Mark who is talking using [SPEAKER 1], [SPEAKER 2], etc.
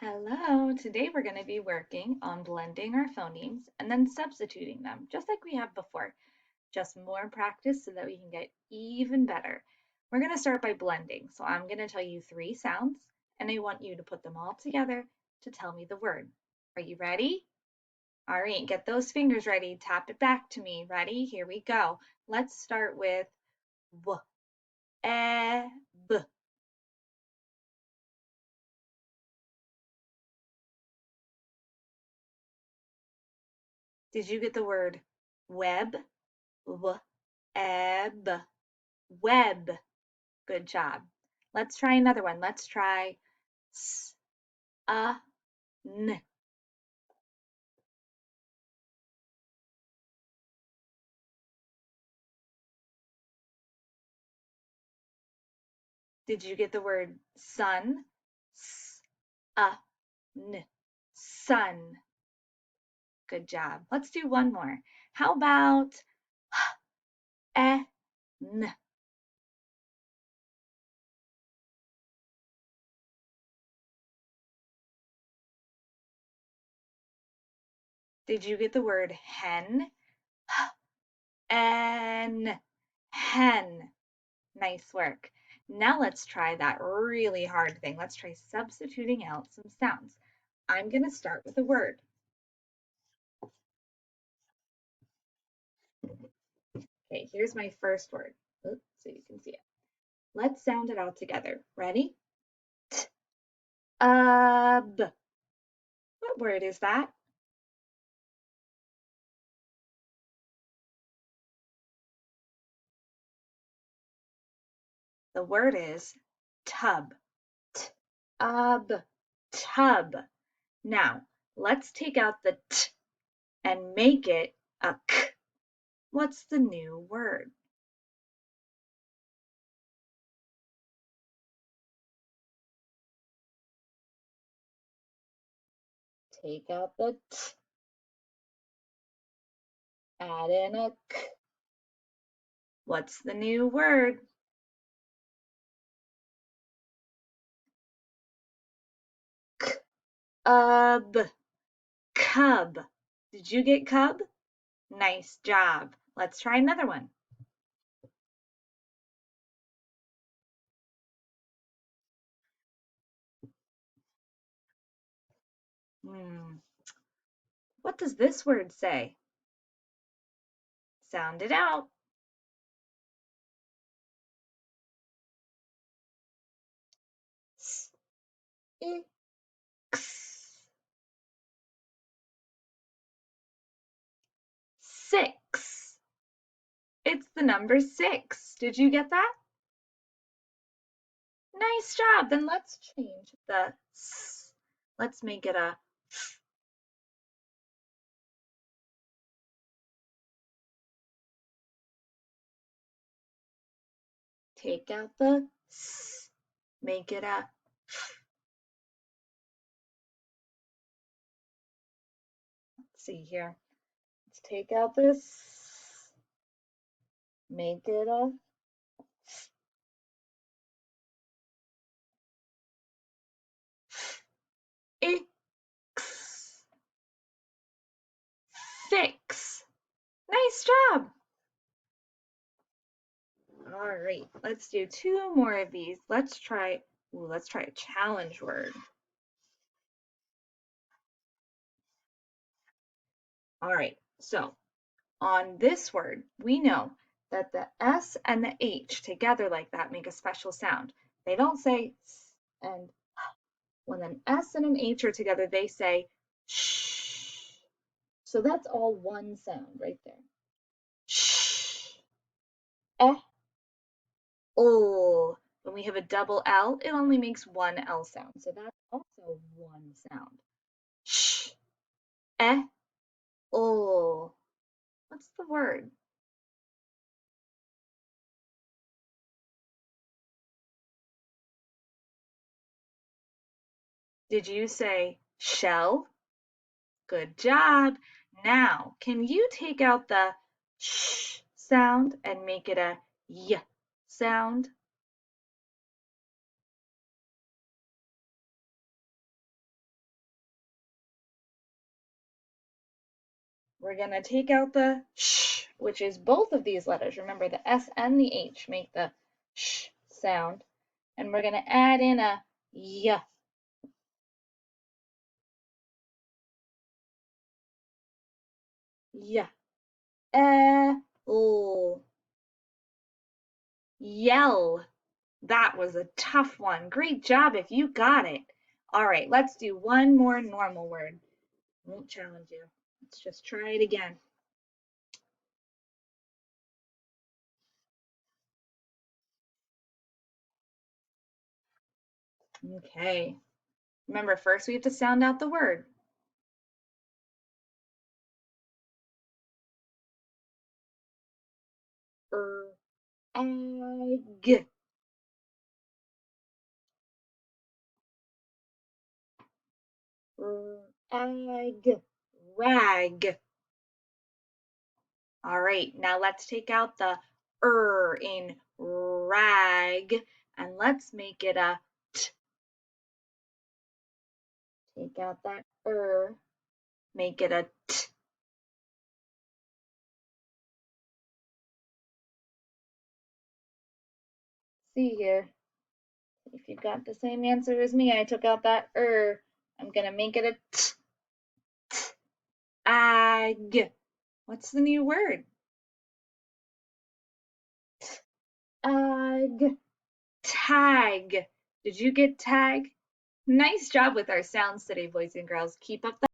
[SPEAKER 1] Hello, today we're going to be working on blending our phonemes and then substituting them, just like we have before. Just more practice so that we can get even better. We're going to start by blending. So I'm going to tell you three sounds, and I want you to put them all together to tell me the word. Are you ready? All right, get those fingers ready. Tap it back to me. Ready? Here we go. Let's start with w, e, b. Did you get the word web? W, eb, web. Good job. Let's try another one. Let's try s, a, n. Did you get the word sun? S, a, n. Sun. Good job. Let's do one more. How about h, e, n? Did you get the word hen? H, n. Hen. Nice work. Now let's try that really hard thing. Let's try substituting out some sounds. I'm going to start with a word. Okay, here's my first word. Oops, so you can see it. Let's sound it out together. Ready? T, b. What word is that? The word is tub. T, b. Tub. Now, let's take out the t and make it a k. What's the new word? Take out the t, add in a k. What's the new word? K, b. Cub. Did you get cub? Nice job. Let's try another one. Hmm. What does this word say? Sound it out. S, I, x. Six. It's the number six. Did you get that? Nice job. Then let's change the s. Let's make it a f. Take out the s. Make it a f. Let's see here. Let's take out this. Make it a x. Fix. Nice job. All right, let's do two more of these. Let's try a challenge word. All right, so on this word, we know that the S and the H together like that make a special sound. They don't say s and when an S and an H are together, they say shh. So that's all one sound right there. Shh. Eh, oh. When we have a double L, it only makes one L sound. So that's also one sound. Shh. Eh, oh. What's the word? Did you say shell? Good job. Now, can you take out the sh sound and make it a y sound? We're going to take out the sh, which is both of these letters. Remember, the S and the H make the sh sound. And we're going to add in a y. Y. L. Yell. That was a tough one. Great job if you got it. All right, let's do one more normal word. Won't challenge you. Let's just try it again. Okay. Remember, first we have to sound out the word. Egg. Egg. Rag. All right, now let's take out the in rag and let's make it a t. Take out that make it a t. See here. If you got the same answer as me, I took out that I'm gonna make it a t. Ag. What's the new word? Ag. Tag. Did you get tag? Nice job with our sounds today, boys and girls. Keep up the